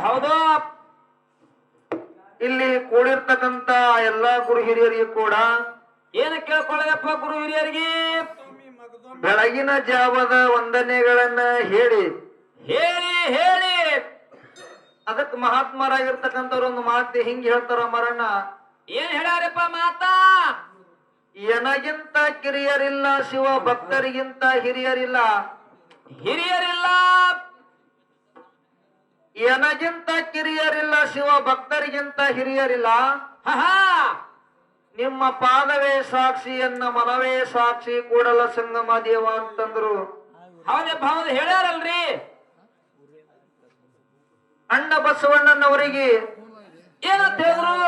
ಹೌದು. ಇಲ್ಲಿ ಕೂಡಿರ್ತಕ್ಕಂತ ಎಲ್ಲಾ ಗುರು ಹಿರಿಯರಿಗೆ ಕೂಡ ಏನ ಕೇಳ್ಕೊಳ್ಳಪ್ಪ ಗುರು ಹಿರಿಯರಿಗೆ? ಬೆಳಗಿನ ಜಾವದ ವಂದನೆಗಳನ್ನ ಹೇಳಿ ಹೇಳಿ ಹೇಳಿ. ಅದಕ್ಕೆ ಮಹಾತ್ಮರಾಗಿರ್ತಕ್ಕಂಥವ್ರು ಒಂದು ಮಾತು ಹಿಂಗ್ ಹೇಳ್ತಾರ ಮರಣ್ಣ. ಏನ್ ಹೇಳ್ಯಾರಪ್ಪ ಮಾತಾ? ಎನಗಿಂತ ಕಿರಿಯರಿಲ್ಲ, ಶಿವ ಭಕ್ತರಿಗಿಂತ ಹಿರಿಯರಿಲ್ಲ. ಹಿರಿಯರಿಲ್ಲ. ಎನಗಿಂತ ಕಿರಿಯರಿಲ್ಲ, ಶಿವ ಭಕ್ತರಿಗಿಂತ ಹಿರಿಯರಿಲ್ಲ. ಹಾ, ನಿಮ್ಮ ಪಾದವೇ ಸಾಕ್ಷಿ, ಎನ್ನ ಮನವೇ ಸಾಕ್ಷಿ, ಕೂಡಲ ಸಂಗಮ ದೇವ ಅಂತಂದ್ರು. ಹೌದಪ್ಪ, ಹೌದು ಹೇಳ್ಯಾರಲ್ರಿ. ಅಣ್ಣ ಬಸವಣ್ಣನವರಿಗೆ ಏನಂತ ಹೇಳಿದ್ರು?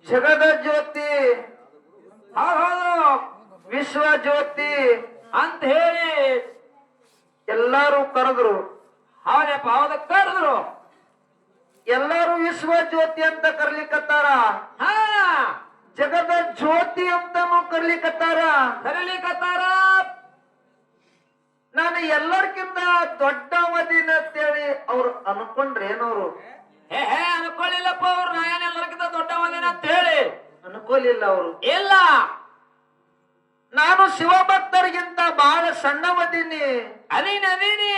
ಜಗದ ಜ್ಯೋತಿ, ಹೌದು ವಿಶ್ವ ಜ್ಯೋತಿ ಅಂತ ಹೇಳಿ ಎಲ್ಲಾರು ಕರೆದ್ರು. ಹೌದಪ್ಪ, ಹೌದು ಕರೆದ್ರು. ಎಲ್ಲಾರು ವಿಶ್ವ ಜ್ಯೋತಿ ಅಂತ ಕರ್ಲಿಕತ್ತಾರ, ಹಾ ಜಗದ ಜ್ಯೋತಿ ಅಂತಾನು ಕರ್ಲಿಕತ್ತಾರ. ಕರೀಲಿಕತ್ತಾರ. ನಾನು ಎಲ್ಲರಿಗಿಂತ ದೊಡ್ಡವದಿನ ಅಂತೇಳಿ ಅವ್ರು ಅನ್ಕೊಂಡ್ರೇನವ್ರು? ಹೇ ಅನ್ಕೊಳ್ಳಿಲ್ಲಪ್ಪ ಅವ್ರು. ನಾ ಏನೆಲ್ಲರಿಗಿಂತ ದೊಡ್ಡ ಮಂದಿನ ಅಂತ ಹೇಳಿ ಅನ್ಕೋಲಿಲ್ಲ ಅವರು. ಇಲ್ಲ, ನಾನು ಶಿವಭಕ್ತರಿಗಿಂತ ಬಹಳ ಸಣ್ಣವದೀನಿ, ಅದೀನಿ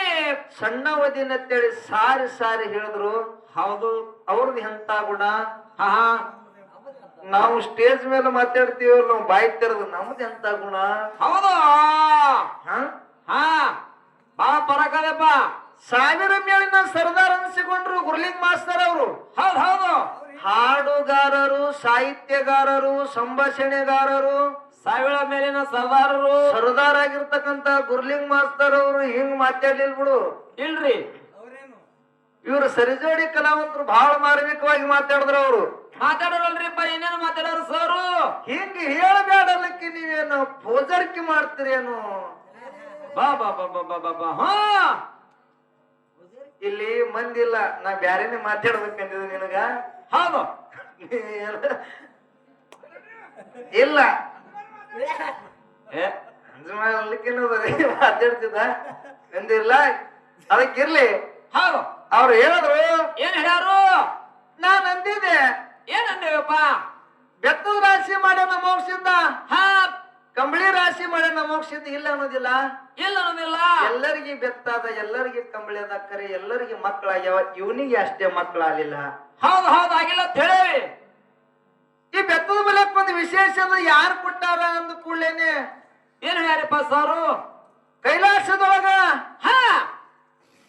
ಸಣ್ಣವದೀನಿ ಅಂತೇಳಿ ಸಾರಿ ಸಾರಿ ಹೇಳಿದ್ರು. ಹೌದು. ಅವ್ರದ್ದು ಎಂತ ಗುಣ. ಹಾ, ನಾವು ಸ್ಟೇಜ್ ಮೇಲೆ ಮಾತಾಡ್ತೀವಲ್ಲ, ನಾವು ಬಾಯಿ ತೆರೆದು ನಮ್ದು ಎಂತ ಗುಣ. ಹೌದು. ಹಾ, ಹಾ, ಬಾಳ ಪರಕದಪ್ಪ. ಸಾವಿರ ಮೇಲಿನ ಸರ್ದಾರ್ ಅನಿಸಿಕೊಂಡ್ರು ಗುರ್ಲಿಂಗ್ ಮಾಸ್ತರ್ ಅವರು. ಹೌದು ಹೌದು. ಹಾಡುಗಾರರು, ಸಾಹಿತ್ಯಗಾರರು, ಸಂಭಾಷಣೆಗಾರರು, ಸಾವಿರ ಮೇಲಿನ ಸರ್ದಾರರು, ಸರ್ದಾರ್ ಆಗಿರ್ತಕ್ಕಂತ ಗುರ್ಲಿಂಗ್ ಮಾಸ್ತರ್ ಅವರು ಹಿಂಗ್ ಮಾತಾಡ್ಲಿಲ್ ಬಿಡು. ಇಲ್ರಿ, ಇವ್ರು ಸರಿಜೋಡಿ ಕಲಾವಂತರು ಬಹಳ ಮಾರ್ಮಿಕವಾಗಿ ಮಾತಾಡಿದ್ರು. ಅವರು ಮಾತಾಡೋರಲ್ರಿಪ್ಪ. ಏನೇನು ಮಾತಾಡೋರು ಸರು? ಹಿಂಗ ಹೇಳಬೇಡಲ್ಲಕ್ಕೆ ನೀವೇನು ಪೂಜಾರಿಕೆ ಮಾಡ್ತೀರೇನು? ಬಾ ಬಾ ಬಾ ಬಾ ಬಾ ಬಾ ಬಾ. ಹಾ, ಇಲ್ಲಿ ಮಂದಿಲ್ಲ, ನಾ ಬ್ಯಾರೇನೆ ಮಾತಾಡ್ಬೇಕಂದಿದ್ದು ನಿನಗ. ಹೌದು. ಇಲ್ಲ ಏ ಮಾತಾಡ್ತಿದ್ದ ಎಂದಿಲ್ಲ. ಅದಕ್ಕಿರ್ಲಿ. ಹೌದು. ಅವ್ರು ಹೇಳಿದ್ರು. ಏನ್ ಹೇಳ್ಯಾರು? ನಾನ್ ಅಂದಿದ್ದೆ, ಏನ್ ಅಂದೇವಪ್ಪ? ಬೆತ್ತದ ರಾಶಿ ಮಾಡ್ಯಾನ ಮೋಕ್ಷಿದ್ದ, ಹಾ, ಕಂಬಳಿ ರಾಶಿ ಮಾಡ್ಯಾನ ಮೋಕ್ಷಿದ್ದ. ಇಲ್ಲ ಅನ್ನೋದಿಲ್ಲ. ಇಲ್ಲ ಅನ್ನೋದಿಲ್ಲ. ಎಲ್ಲರಿಗೆ ಬೆತ್ತಾದ, ಎಲ್ಲರಿಗೆ ಕಂಬಳಿ ಅದ, ಕರೆ ಎಲ್ಲರಿಗೆ ಮಕ್ಕಳಾಗ್ಯಾವ, ಇವನಿಗೆ ಅಷ್ಟೇ ಮಕ್ಕಳಾಗಲಿಲ್ಲ. ಹೌದು ಹೌದು, ಆಗಿಲ್ಲ ಅಂತ ಹೇಳಿ. ಈ ಬೆತ್ತದ ಬಲಕ್ ಒಂದು ವಿಶೇಷ ಯಾರು ಕೊಟ್ಟಾರ ಅಂದ ಕೂಡಲೇನೆ ಏನ್ ಹೇಳ್ಯಾರಪ್ಪ ಸಾರು? ಕೈಲಾಸದೊಳಗ ಹಾ,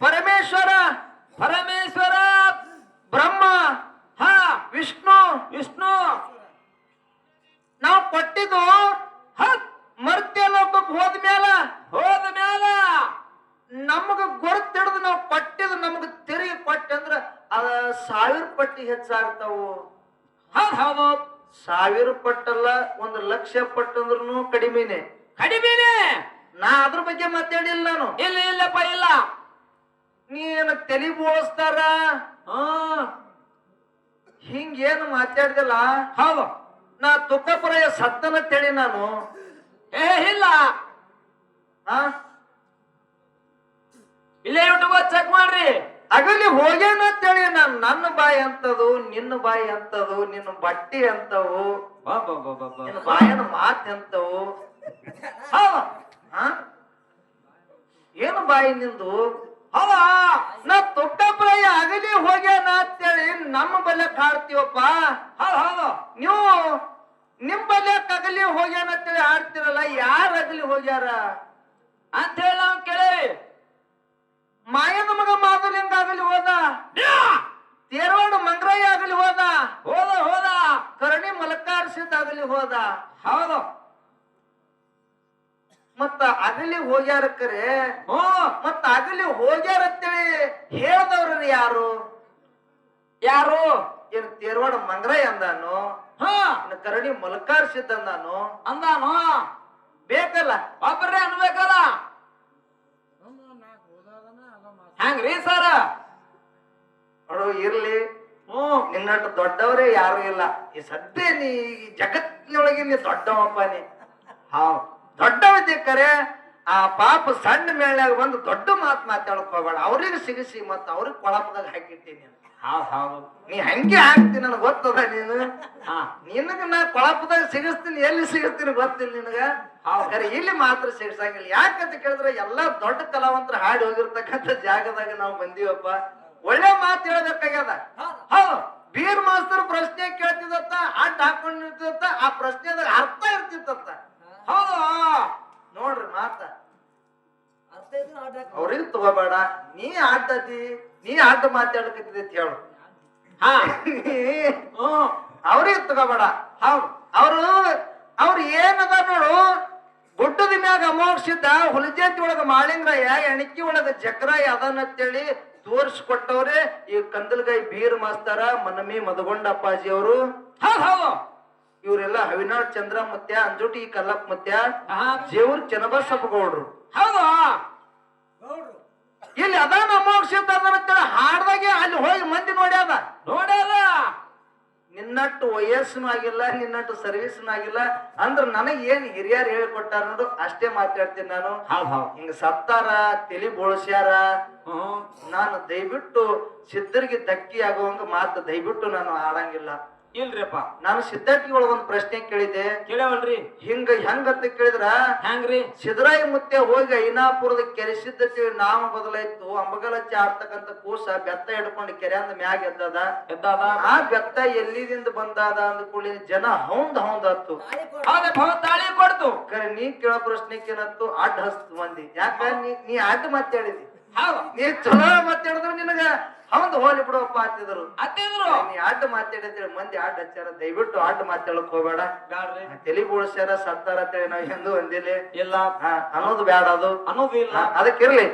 ಪರಮೇಶ್ವರ, ಪರಮೇಶ್ವರ, ಬ್ರಹ್ಮ, ಹಾ, ವಿಷ್ಣು ವಿಷ್ಣು ನಾವು ಕೊಟ್ಟಿದ್ದು ಮರ್ತ್ಯ ಲೋಕಕ್ಕೆ ಹೋದ ಮ್ಯಾಲ ನಮಗ ಗೊತ್ತಿಡಿದು ನಾವು ಕೊಟ್ಟಿದ್ದು ನಮಗ ತೆರಿಗೆ ಕೊಟ್ಟಂದ್ರ ಅದ 1000 ಪಟ್ಟಿ ಹೆಚ್ಚಾಗ್ತಾವು. ಹೌದು ಹೌದು. 1000 ಪಟ್ಟಲ್ಲ, 1,00,000 ಪಟ್ಟಂದ್ರೂ ಕಡಿಮೆನೆ. ಕಡಿಮೆನೆ. ನಾ ಅದ್ರ ಬಗ್ಗೆ ಮಾತಾಡಿಲ್ಲ ನಾನು. ಇಲ್ಲ ಇಲ್ಲಪ್ಪ, ಇಲ್ಲ. ನೀನು ತಲೆ ಬೋಳಿಸ್ತಾರ ಹಿಂಗೇನು ಮಾತಾಡ್ದಿಲ್ಲ. ಹೌದು. ನಾ ತುಕ್ಕಪುರಯ ಸತ್ತನ ತೇಳಿ ನಾನು. ಏ ಇಲ್ಲ, ಇಲ್ಲೇ ಯೂಟ್ಯೂಬ್ ಚೆಕ್ ಮಾಡ್ರಿ. ಅಗಲಿ ಹೋಗ್ಯಾನ ಅಂತೇಳಿ ನಾನು. ನನ್ನ ಬಾಯಿ ಅಂತದು, ನಿನ್ನ ಬಾಯಿ ಅಂತದು, ನಿನ್ನ ಬಟ್ಟಿ ಅಂತವು, ನಿನ್ನ ಬಾಯನ ಮಾತ್ ಅಂತವು. ಏನು ಬಾಯಿ ನಿಂದು? ಹೌದಾ? ನಾ ತುಕ್ಕಪುರಯ ಅಗಲಿ ಹೋಗ್ಯಾನ ಅಂತೇಳಿ ನಮ್ಮ ಬಲ್ಯಕ್ ಹಾಡ್ತೀವಪ್ಪ. ಹೌದು ಹೌದು. ನೀವು ನಿಮ್ ಬಲ್ಯಕ್ ಅಗಲಿ ಹೋಗ್ಯಾನ ಅಂತೇಳಿ ಹಾಡ್ತಿರಲ್ಲ, ಯಾರ ಅಗಲಿ ಹೋಗ್ಯಾರ ಅಂತ ಹೇಳಿ ನಾವು ಕೇಳಿ. ಮಾಯನ ಮಗ ಮಾಧುಲಿಂಗ ಆಗಲಿ ಹೋದ, ತೇರವಾಡ ಮಂಗ್ರಯ್ಯ ಆಗಲಿ ಹೋದ, ಕರ್ಣಿ ಮಲಕಾರ್ಸಿದ್ ಆಗಲಿ ಹೋದ. ಹೌದು. ಮತ್ತ ಅಗಲಿ ಹೋಗ್ಯಾರ ಕರೆ, ಮತ್ತ ಅಗಲಿ ಹೋಗ್ಯಾರ ಅಂತೇಳಿ ಹೇಳ್ದವ್ರ ಯಾರು? ಯಾರು? ಏನ್ ತೇರವಾಡ ಮಂಗ್ರಯ್ಯ ಅಂದಾನು, ಕರ್ಣಿ ಮಲಕಾರ್ಸಿದ್ ಅಂದಾನು? ಬೇಕಲ್ಲ, ಒಬ್ಬರೇ ಅನ್ಬೇಕಲ್ಲ. ಹಂಗ್ರಿ ಸರ್? ನೋಡು, ಇರ್ಲಿ. ನಿನ್ನಟ್ಟು ದೊಡ್ಡವರೇ ಯಾರು ಇಲ್ಲ ಈ ಸದ್ಯ. ನೀ ಜಗತ್ತಿನೊಳಗೆ ನೀ ದೊಡ್ಡವಪ್ಪ. ನೀ ದೊಡ್ಡವಿದ್ದೆ ಕರೆ. ಆ ಪಾಪ ಸಣ್ಣ ಮೇಳ್ಯಾಗ ಬಂದು ದೊಡ್ಡ ಮಾತು ಮಾತಾಡಕ್ ಹೋಗ್ಬೇಡ. ಅವ್ರಿಗೆ ಸಿಗಿಸಿ ಮತ್ತ ಅವ್ರಿಗೆ ಕೊಳಪದಾಗ ಹಾಕಿರ್ತೀನಿ. ನೀ ಹಂಗೆ ಹಾಕ್ತೀನಿ ನನಗೆ ಗೊತ್ತದ. ನೀನು ನಿನಗ ನಾ ಕೊಳಪದಾಗ ಸಿಗಿಸ್ತೀನಿ, ಎಲ್ಲಿ ಸಿಗಿಸ್ತೀನಿ ಗೊತ್ತಿಲ್ಲ ನಿನಗ. ಇಲ್ಲಿ ಮಾತ್ರ ಸಿಗಿಸಂಗಿಲ್ಲ. ಯಾಕಂತ ಕೇಳಿದ್ರೆ ಎಲ್ಲಾ ದೊಡ್ಡ ಕಲಾವಂತರ ಹಾಡಿ ಹೋಗಿರ್ತಕ್ಕಂಥ ಜಾಗದಾಗ ನಾವು ಬಂದೀವಪ್ಪ. ಒಳ್ಳೆ ಮಾತು ಹೇಳ್ಬೇಕಾಗ್ಯದ. ಹೌದು, ಬೀರ್ ಮಾಸ್ತರ್ ಪ್ರಶ್ನೆ ಕೇಳ್ತಿದತ್ತ, ಅಡ್ಡ ಹಾಕೊಂಡಿರ್ತದ, ಆ ಪ್ರಶ್ನೆದಾಗ ಅರ್ಥ ಇರ್ತಿತ್ತ. ಹೌದು ನೋಡ್ರಿ ಮಾತ ಅವ್ರಿಗೆ ತಗೋಬೇಡ. ನೀ ಆಡ್ತತಿ, ನೀ ಅಡ್ಡ ಮಾತಾಡಕತ್ತಿದೆ ಅಂತ ಹೇಳು. ಅವ್ರಿಗೆ ತಗೋಬೇಡ. ಹೌದು, ಅವ್ರು ಏನದ ನೋಡು, ಗುಡ್ಡದ ಮ್ಯಾಗ ಅಮೋಕ್ಷಿದ್ದ ಹುಲಜಾತಿ ಒಳಗ ಮಾಳಿಂಗ್ರಾಯ, ಎಣಕಿ ಒಳಗ ಜಕ್ರಾಯ ಅದನ್ನಂತೇಳಿ ತೋರಿಸ್ಕೊಟ್ಟವ್ರೆ ಈ ಕಂದಲ್ಗಾಯಿ ಬೀರ್ ಮಾಸ್ತರ, ಮನಮಿ ಮದಗೊಂಡ ಅಪ್ಪಾಜಿ ಅವರು. ಹೌದು, ಇವರೆಲ್ಲ ಹವಿನಾಳ್ ಚಂದ್ರಮತ್ಯ, ಅಂಜುಟಿ ಕಲ್ಲಪ್ಪ ಮತ್ಯ, ಜೇವೂರ್ ಚನ್ನಬಸಪ್ಪ ಗೌಡ್ರು. ಹೌದು, ಇಲ್ಲಿ ಅದಾನ ಅಮೋಕ್ಷಿದ್ದ ಅದನ್ನಂತೇಳಿ ಹಾಡ್ದಾಗೆ ಅಲ್ಲಿ ಹೋಗಿ ಮಂದಿ ನೋಡ್ಯಾದ. ನಿನ್ನಟ್ಟು ವಯಸ್ಸನು ಆಗಿಲ್ಲ, ನಿನ್ನಟ್ಟು ಸರ್ವಿಸ್ನು ಆಗಿಲ್ಲ. ಅಂದ್ರ ನನಗ್ ಏನ್ ಹಿರಿಯರು ಹೇಳ್ಕೊಟ್ಟಾರ ನೋಡು ಅಷ್ಟೇ ಮಾತಾಡ್ತೀನಿ ನಾನು. ಹಿಂಗ ಸತ್ತಾರ, ತಲಿ ಬೋಳ್ಸ್ಯಾರ, ನಾನು ದಯವಿಟ್ಟು ಸಿದ್ಧರಿಗೆ ಧಕ್ಕಿ ಆಗುವಂಗ ಮಾತು ದಯವಿಟ್ಟು ನಾನು ಆಡಂಗಿಲ್ಲ. ಇಲ್ರಿಪ್ಪ, ನಾನು ಸಿದ್ಧಾರ್ಥಿ ಒಳಗ ಒಂದ್ ಪ್ರಶ್ನೆ ಕೇಳಿದ್ದೆ. ಕೇಳವಲ್ರಿ? ಹೆಂಗಂತ ಕೇಳಿದ್ರ, ಹೆಂಗ್ರಿ? ಸಿದ್ದರಾಯ ಮುತ್ಯ ಹೋಗಿ ಐನಾಪುರದ ಕೆರೆ ಸಿದ್ಧತೆ ನಾಮ ಬದಲಾಯ್ತು. ಅಂಬಗಲಚ್ಚಿ ಆಡ್ತಕ್ಕಂತ ಕೂಸ ಬೆತ್ತ ಹಿಡ್ಕೊಂಡು ಕೆರೆ ಅಂದ ಮ್ಯಾಗ ಎದ್ದಾದ. ಆ ಬೆತ್ತ ಎಲ್ಲಿದಿಂದ ಬಂದಾದ ಅಂದ ಕೂಡಲೇ ಜನ ಹೌದ್ ಹತ್ತು ತಾಳಿ ಕೊಡ್ತು. ನೀ ಕೇಳೋ ಪ್ರಶ್ನೆಗೆ ಏನತ್ತು, ಅಡ್ಡ ಹಸ್ತು ಮಂದಿ. ಯಾಕ ನೀ ಅಡ್ಡ ಮಾತಾಡಿದಿ. ನೀ ಚಲೋ ಮಾತಾಡಿದ್ರು ನಿನಗ ಹೌದು ಹೋಲಿ ಬಿಡುವಪ್ಪ ಅಂತಿದ್ರು. ನೀ ಅಡ್ಡ ಮಾತಾಡಿದ್ರೆ ಮಂದಿ ಅಡ್ಡ ಹಚ್ಚಾರ. ದಯವಿಟ್ಟು ಅಡ್ಡ ಮಾತಾಡಕ್ ಹೋಗ್ಬೇಡ. ತಲಿ ಬೋಳ್ಸ್ಯಾರ, ಸತ್ತಾರ ಅಂತೇಳಿ ನಾವ್ ಎಂದು ಒಂದಿಲ್ಲ ಇಲ್ಲ ಅನ್ನೋದು ಬ್ಯಾಡ. ಅದು ಅನ್ನೋದು ಇಲ್ಲ, ಅದಕ್ಕಿರ್ಲಿ.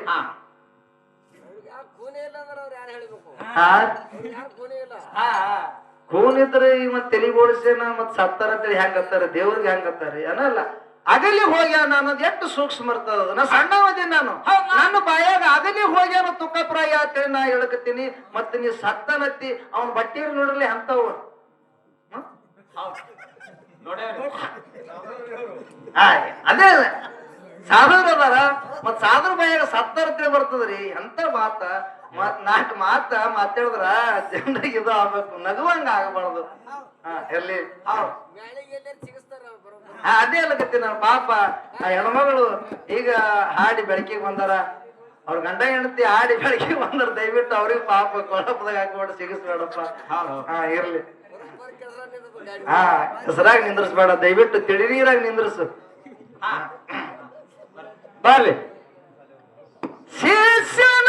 ಖೂನ್ ಇದ್ರೆ ಮತ್ ತಲಿ ಬೋಳ್ಸ್ಯಾನ ಮತ್ ಸತ್ತಾರ ಅಂತೇಳಿ ಹೆಂಗತ್ತಾರ, ದೇವ್ರಿಗೆ ಹೆಂಗತ್ತಾರ ಅನ್ನಲ್ಲ. ಅಗಲಿ ಹೋಗ್ಯಾನ ಅನ್ನೋದು ಎಷ್ಟು ಸೂಕ್ಷ್ಮ ಇರ್ತದ. ನಾ ಸಣ್ಣವದಿ ನಾನು, ನನ್ನ ಬಾಯಾಗ ಅಗಲಿ ಹೋಗ್ಯಾನ ತುಕ್ಕಪ್ರಾಯ ಅಂತೇಳಿ ನಾ ಹೇಳ್ಕತ್ತೀನಿ. ಮತ್ತೆ ನೀ ಸತ್ತನತ್ತಿ ಅವನ್ ಬಟ್ಟೆ ನೋಡ್ಲಿ ಅಂತವ್ ಅದೇ ಸಾಧುರು ಅದಾರ. ಮತ್ ಸಾಧುರ ಬಾಯಾಗ ಸತ್ತರತ್ತೆ ಬರ್ತದ್ರಿ. ಎಂತ ಮಾತ ನಾಲ್ಕು ಮಾತ ಮಾತಾಡಿದ್ರ ಜನರಿಗೆ ಇದು ಆಗ್ಬೇಕು, ನಗುವಂಗ ಆಗಬಾರ್ದು. ಎಲ್ಲಿ ಅದೇ ಅಲ್ಲಕತ್ತಿ ನಾನು. ಪಾಪ ಆ ಹೆಣ್ಮಗಳು ಈಗ ಹಾಡಿ ಬೆಳಕಿಗೆ ಬಂದಾರ, ಅವ್ರ ಗಂಡ ಹೆಂಡತಿ ಹಾಡಿ ಬೆಳಕಿಗೆ ಬಂದಾರ. ದಯವಿಟ್ಟು ಅವ್ರಿಗೆ ಪಾಪ ಕೊಳಪದಾಗ ಹಾಕ್ಬೇಡ, ಸಿಗಿಸ್ಬೇಡಪ್ಪ. ಇರ್ಲಿ, ಹೆಸರಾಗ ನಿಂದ್ರಿಸ್ಬೇಡ, ದಯವಿಟ್ಟು ತಿಳಿ ನೀರಾಗ ನಿಂದ್ರಿಸು. ಬರ್ಲಿ. ಶಿಷ್ಯನ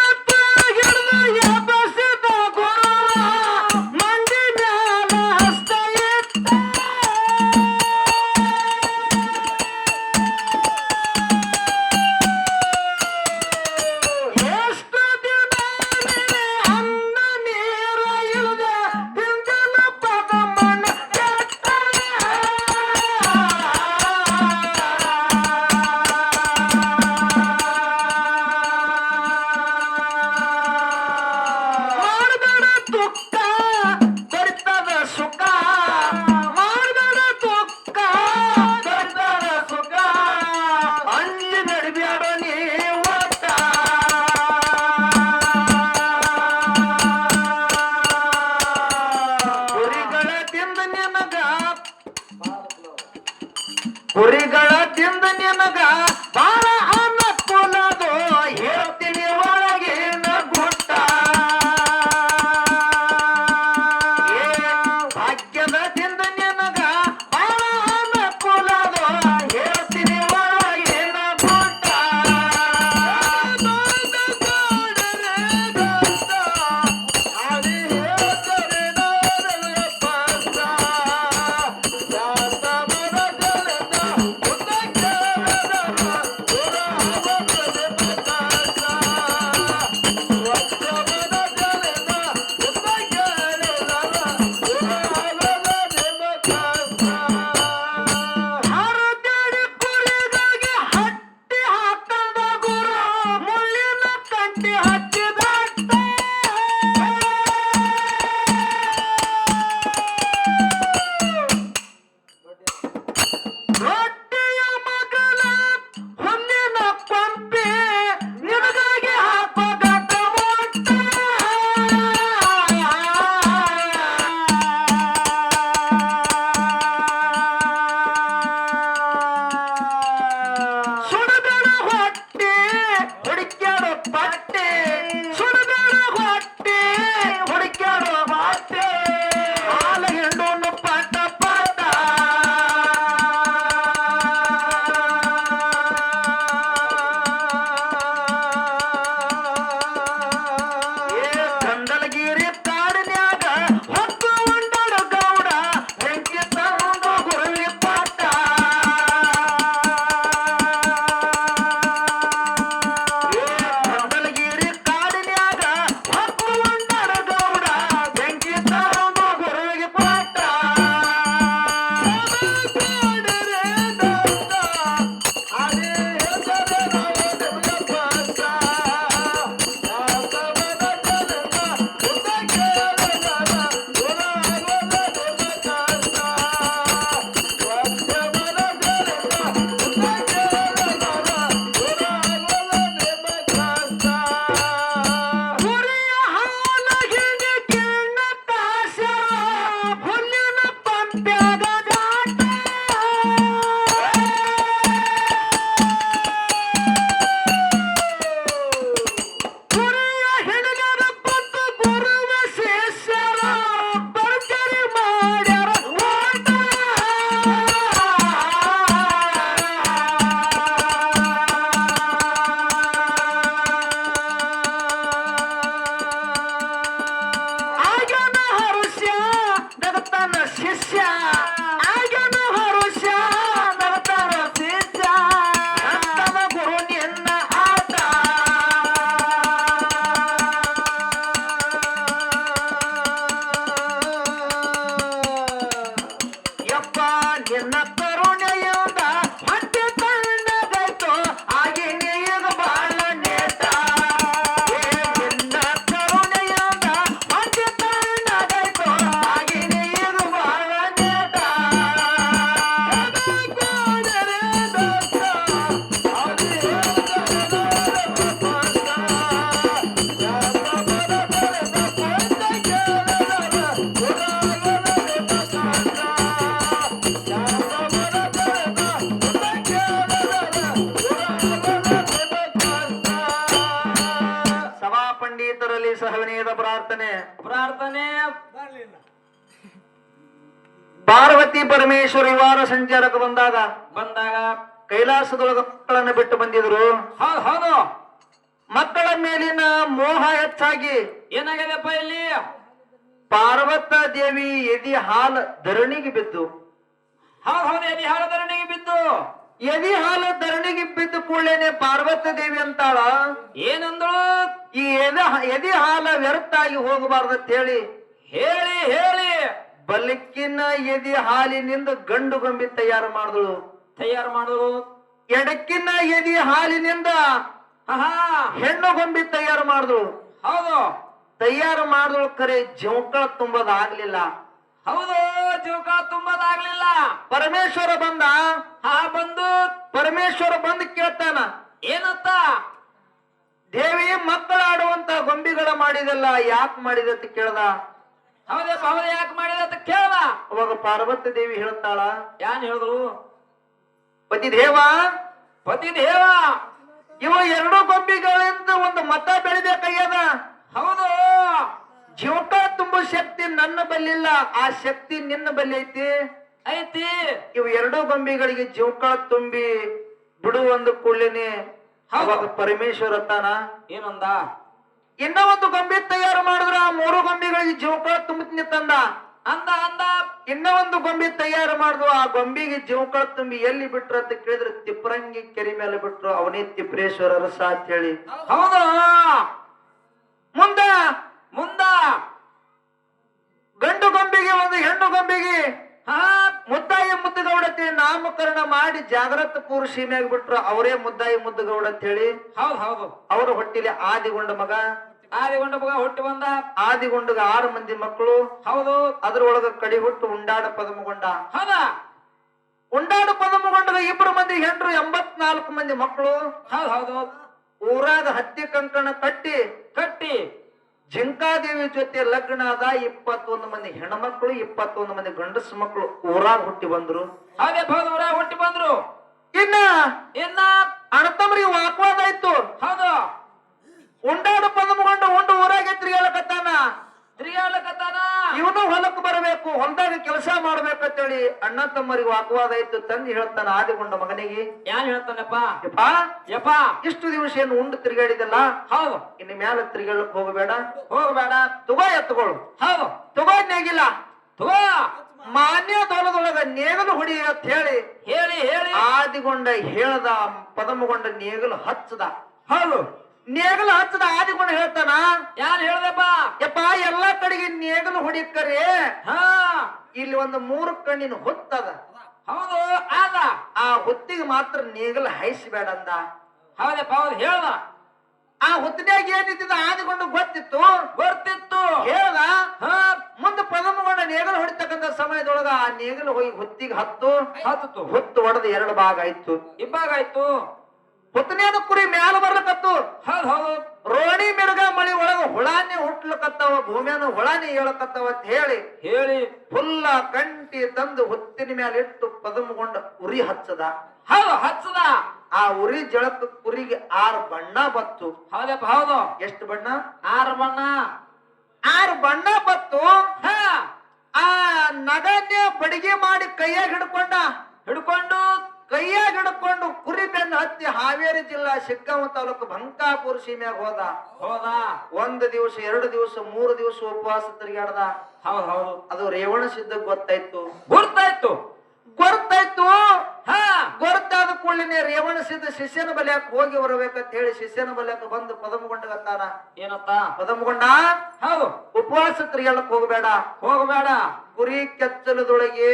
ಕುರಿಗಳ ತಿಂದ ನಿನಗ ಬಾಳ ಅನುಕೂಲದು ಹೇಳ್ತೀನಿ ಒಳಗಿನ ಗುಟ್ಟ. ಭಾಗ್ಯದ ತಿಂದ ನಿನಗ ಬಾಳ ಅನುಕೂಲದು ಹೇಳ್ತೀನಿ ಒಳಗಿನ ಗುಟ್ಟ. ಬರ್ಜರಿ ಮಾಡ್ಯಾರ ಓಟ. ಆಗನ ಹರುಷ ನಗತಾನ ಶಿಷ್ಯ, ಆಗನ ಹರುಷ ನಗತಾನ ಶಿಷ್ಯ, ಅಂತವ ಗುರು ನಿನ್ನ ಆಟ. ಯಪ್ಪ ನಿನ್ನ ಕರುಣೆಯಿಂದ ಮತ್ತೆ ತಣ್ಣಗಾಯ್ತು ಆಗಿನೇ ಈಗ ಬಾಳ ನೇಟ. ನಿನ್ನ ಕರುಣೆಯಿಂದ ಮತ್ತೆ ತಣ್ಣಗಾಯ್ತು ಆಗಿನೇ ಈಗ ಬಾಳ ನೇಟ. ಸಭಾ ಪಂಡಿತರಲ್ಲಿ ಸಹವಿನಯದ ಪ್ರಾರ್ಥನೆ. ಪಾರ್ವತಿ ಪರಮೇಶ್ವರ ವಿವಾಹ ಸಂಚಾರಕ್ಕೆ ಬಂದಾಗ ಕೈಲಾಸದೊಳಗ ಮಕ್ಕಳನ್ನು ಬಿಟ್ಟು ಬಂದಿದ್ರು. ಹೌದು ಮಕ್ಕಳ ಮೇಲಿನ ಮೋಹ ಹೆಚ್ಚಾಗಿ ಏನಾಗ್ಯದಪ್ಪ ಇಲ್ಲಿ? ಪಾರ್ವತ ದೇವಿ ಎದಿ ಹಾಲು ಧರಣಿಗೆ ಬಿದ್ದು. ಹೌದು ಎಲ್ಲಿ ಹಾಳದರಣಿಗೆ ಬಿದ್ದು ಎದಿ ಹಾಲು ಧರಣಿಗೆ ಬಿದ್ದು ಕೂಡಲೇನೆ ಪಾರ್ವತ ದೇವಿ ಅಂತಾಳ, ಏನಂದಳು? ಈ ಎದಿ ಹಾಲ ವ್ಯರ್ಥ ಆಗಿ ಹೋಗಬಾರ್ದಂತ ಹೇಳಿ ಹೇಳಿ ಬಲಕ್ಕಿನ ಎದಿ ಹಾಲಿನಿಂದ ಗಂಡು ಗೊಂಬಿ ತಯಾರು ಮಾಡಿದಳು. ತಯಾರು ಮಾಡುದು. ಎಡಕ್ಕಿನ ಎದಿ ಹಾಲಿನಿಂದ ಹೆಣ್ಣು ಗೊಂಬಿ ತಯಾರು ಮಾಡಿದಳು. ಹೌದು ತಯಾರು ಮಾಡಿದಳು, ಖರೆ ಜೌಕಳ ತುಂಬದಾಗ್ಲಿಲ್ಲ. ಹೌದು ಜೀವಕ ತುಂಬದಾಗ್ಲಿಲ್ಲ. ಪರಮೇಶ್ವರ ಬಂದ. ಬಂದು ಪರಮೇಶ್ವರ ಬಂದು ಕೇಳ್ತಾನ, ಏನಂತ? ದೇವಿ ಮಕ್ಕಳಾಡುವಂತ ಗೊಂಬಿಗಳ ಮಾಡಿದಲ್ಲ, ಯಾಕೆ ಮಾಡಿದೆ ಅಂತ ಕೇಳ್ದ. ಹೌದಪ್ಪ ಹೌದು ಯಾಕೆ ಮಾಡಿದ ಅಂತ ಕೇಳ್ದ. ಅವಾಗ ಪಾರ್ವತಿ ದೇವಿ ಹೇಳ್ತಾಳ, ಯಾನ್ ಹೇಳಿದ್ರು? ಪತಿ ದೇವ ಇವ ಎರಡು ಗೊಂಬಿಗಳಿಂದ ಒಂದು ಮತ ಬೆಳಿಬೇಕಾಗ್ಯದ. ಹೌದು ಜೀವಕ ತುಂಬೋ ಶಕ್ತಿ ನನ್ನ ಬಲ್ಲಿಲ್ಲ, ಆ ಶಕ್ತಿ ನಿನ್ನ ಬಲ್ಲಿ ಐತಿ. ಇವು ಎರಡು ಗೊಂಬಿಗಳಿಗೆ ಜೀವಕ ತುಂಬಿ ಬಿಡು ಒಂದು ಕೂಡಲೇನೆ ಅವಾಗ ಪರಮೇಶ್ವರ ತಾನ ಏನಂದ? ಇನ್ನ ಒಂದು ಗೊಂಬಿ ತಯಾರು ಮಾಡಿದ್ರ ಆ ಮೂರು ಗೊಂಬಿಗಳಿಗೆ ಜೀವಕ ತುಂಬಿ ತಂದ. ಅಂದ ಇನ್ನ ಒಂದು ಗೊಂಬಿ ತಯಾರು ಮಾಡಿದ್ರು, ಆ ಗೊಂಬಿಗೆ ಜೀವಕಳ ತುಂಬಿ ಎಲ್ಲಿ ಬಿಟ್ರು ಅಂತ ಕೇಳಿದ್ರೆ ತಿಪ್ರಂಗಿ ಕೆರೆ ಮೇಲೆ ಬಿಟ್ರು. ಅವನೇ ತಿಪ್ರೇಶ್ವರ ರಸ ಅಂತ ಹೇಳಿ. ಹೌದು ಮುಂದ ಗಂಡು ಗೊಂಬಿಗೆ ಒಂದು ಹೆಣ್ಣು ಗೊಂಬಿಗೆ ಮುದ್ದಾಯಿ ಮುದ್ದುಗೌಡತೆ ನಾಮಕರಣ ಮಾಡಿ ಜಾಗ್ರತ ಪೂರ್ ಸೀಮೆಯಾಗಿ ಬಿಟ್ರು. ಅವರೇ ಮುದ್ದಾಯಿ ಮುದ್ದುಗೌಡ ಅಂತ ಹೇಳಿ. ಹೌದು ಅವರ ಹೊಟ್ಟಿಲಿ ಆದಿಗೊಂಡ ಮಗ. ಆದಿಗೊಂಡ ಮಗ ಹುಟ್ಟಿ ಬಂದ. ಆದಿಗೊಂಡಗ 6 ಮಂದಿ ಮಕ್ಕಳು. ಹೌದು ಅದ್ರೊಳಗ ಕಡಿ ಹುಟ್ಟು ಉಂಡಾಡ ಪದಮಗೊಂಡ. ಹೌದಾ? ಉಂಡಾಡ ಪದಮಗೊಂಡಗ 2 ಮಂದಿ ಹೆಂಡ್ರು, 84 ಮಂದಿ ಮಕ್ಕಳು. ಹೌದು ಊರಾಗ ಹತ್ತಿ ಕಂಕಣ ಕಟ್ಟಿ ಜಿಂಕಾದೇವಿ ಜೊತೆ ಲಗ್ನ ಆದ. 21 ಮಂದಿ ಹೆಣ್ಮಕ್ಳು, 21 ಮಂದಿ ಗಂಡಸ ಮಕ್ಕಳು ಊರಾಗ ಹುಟ್ಟಿ ಬಂದ್ರು. ಊರಾಗ ಹುಟ್ಟಿ ಬಂದ್ರು. ಇನ್ನ ಅಣ್ಣತಮ್ಮರಿಗೆ ವಾಕ್ವಾದ ಆಯ್ತು. ಹೌದು ಉಂಡಾಡು ಪದಮಗೊಂಡ ಉಂಡು ಊರಾಗೆ ತಿರುಗಾಡಕತ್ತಾನ. ಇವನು ಹೊಲಕ್ಕೆ ಬರಬೇಕು, ಹೊಲದಾಗ ಕೆಲಸ ಮಾಡ್ಬೇಕಂತೇಳಿ ಅಣ್ಣ ತಮ್ಮರಿಗೆ ವಾಕ್ವಾದ ಆಯ್ತು. ತಂದು ಹೇಳ್ತಾನ ಆದಿಗೊಂಡ ಮಗನಿಗೆ. ಯಾನ್ ಹೇಳ್ತಾನಪ್ಪ? ಯಪ್ಪ ಇಷ್ಟು ದಿವಸ ಏನು ಉಂಡು ತಿರುಗಾಡಿದಲ್ಲ, ಹೌದು ಇನ್ನು ಮ್ಯಾಲ ತಿರುಗಾಡಕ್ ಹೋಗಬೇಡ. ತಗೋ ಎತ್ತುಗಳು. ಹೌದು ತಗೋ ನೇಗಿಲ್ಲ. ತಗೋ ಮಾನ್ಯ ದೊಲದೊಳಗ ನೇಗಲು ಹೊಡಿ ಅಂತ ಹೇಳಿ ಆದಿಗೊಂಡ ಹೇಳ್ದ. ಪದಮಗೊಂಡ ನೇಗಲು ಹಚ್ಚದ. ಹೌದು ನೇಗಲು ಹಚ್ಚದ. ಆದಿಗೊಂಡ ಹೇಳ್ತಾನ, ಯಾನ್ ಹೇಳ್ದಪ್ಪ? ಯಪ್ಪ ಎಲ್ಲಾ ಕಡೆಗೆ ನೇಗಲು ಹೊಡಿಕರೆ ಇಲ್ಲಿ ಒಂದು 3 ಕಣ್ಣಿನ ಹೊತ್ತದ. ಹೌದು ಆದ. ಆ ಹೊತ್ತಿಗೆ ಮಾತ್ರ ನೇಗಲು ಹಾಯಿಸಬೇಡ ಅಂದ. ಹೌದಪ್ಪ ಹೌದು ಹೇಳ್ದ. ಆ ಹೊತ್ತಿನಾಗ ಏನಿದ್ದ ಆದಿಗೊಂಡು ಗೊತ್ತಿತ್ತು ಹೇಳ್ದ. ಮುಂದೆ ಪದಮಗೊಂಡ ನೇಗಲು ಹೊಡಿತಕ್ಕಂತ ಸಮಯದೊಳಗ ಆ ನೇಗಲು ಹೋಗಿ ಹೊತ್ತಿಗೆ ಹೊತ್ತು ಹೊಡೆದ 2 ಭಾಗ ಆಯ್ತು. ಇಬ್ಬಾಗಾಯ್ತು. ಹೊತ್ತನೇದ ಕುರಿ ಮ್ಯಾಲ ಬರ್ಲಕತ್ತು. ಹೌದು ರೋಣಿ ಮಿರ್ಗ ಮಳಿ ಒಳಗ ಹುಳಾನಿ ಹುಟ್ಲಕತ್ತಾವ, ಭೂಮಿಯನ್ನ ಹುಳಾನಿ ಹೇಳಕತ್ತಾವ ಅಂತ ಹೇಳಿ ಫುಲ್ಲ ಕಂಟಿ ತಂದು ಹೊತ್ತಿನ ಮ್ಯಾಲ ಇಟ್ಟು ಪದಮಗೊಂಡ ಉರಿ ಹಚ್ಚದ. ಹಚ್ಚದ. ಆ ಉರಿ ಜಳಕ ಕುರಿಗೆ 6 ಬಣ್ಣ ಬತ್ತು. ಹೌದಪ್ಪ ಹೌದು. ಎಷ್ಟು ಬಣ್ಣ? 6 ಬಣ್ಣ. ಆರು ಬಣ್ಣ ಬತ್ತು ಹಾ ಆ ನಗನ್ಯ ಬಡಿಗೆ ಮಾಡಿ ಕೈಯಾಗ ಹಿಡ್ಕೊಂಡು ಕೈಯಾಗ ಹಿಡ್ಕೊಂಡು ಕುರಿ ಬೆನ್ನು ಹತ್ತಿ ಹಾವೇರಿ ಜಿಲ್ಲಾ ಶಿಗ್ಗಾಂವ ತಾಲೂಕು ಬಂಕಾಪುರ ಸೀಮೆಯಾಗ ಹೋದ. ಒಂದ್ ದಿವಸ 2 ದಿವಸ 3 ದಿವಸ ಉಪವಾಸ ತಿರುಗಾಡ್ದ. ಹೌದು ಅದು ರೇವಣ ಸಿದ್ಧ ಗೊತ್ತಾಯ್ತು. ಗೊತ್ತಾಯ್ತು. ಹಾ ಗೊತ್ತಾದ ಕೂಡಲೇ ರೇವಣ ಸಿದ್ಧ ಶಿಷ್ಯನ ಬಲ್ಯಾಕ ಹೋಗಿ ಬರಬೇಕಂತ ಹೇಳಿ ಶಿಷ್ಯನ ಬಲ್ಯಾಕ ಬಂದು ಪದಮಗೊಂಡಗತ್ತಾನ. ಏನತ್ತ ಪದಮಗೊಂಡ ಹೌದು ಉಪವಾಸ ತಿರುಗಾಡಕ್ ಹೋಗಬೇಡ. ಕುರಿ ಕೆಚ್ಚಲದೊಳಗೆ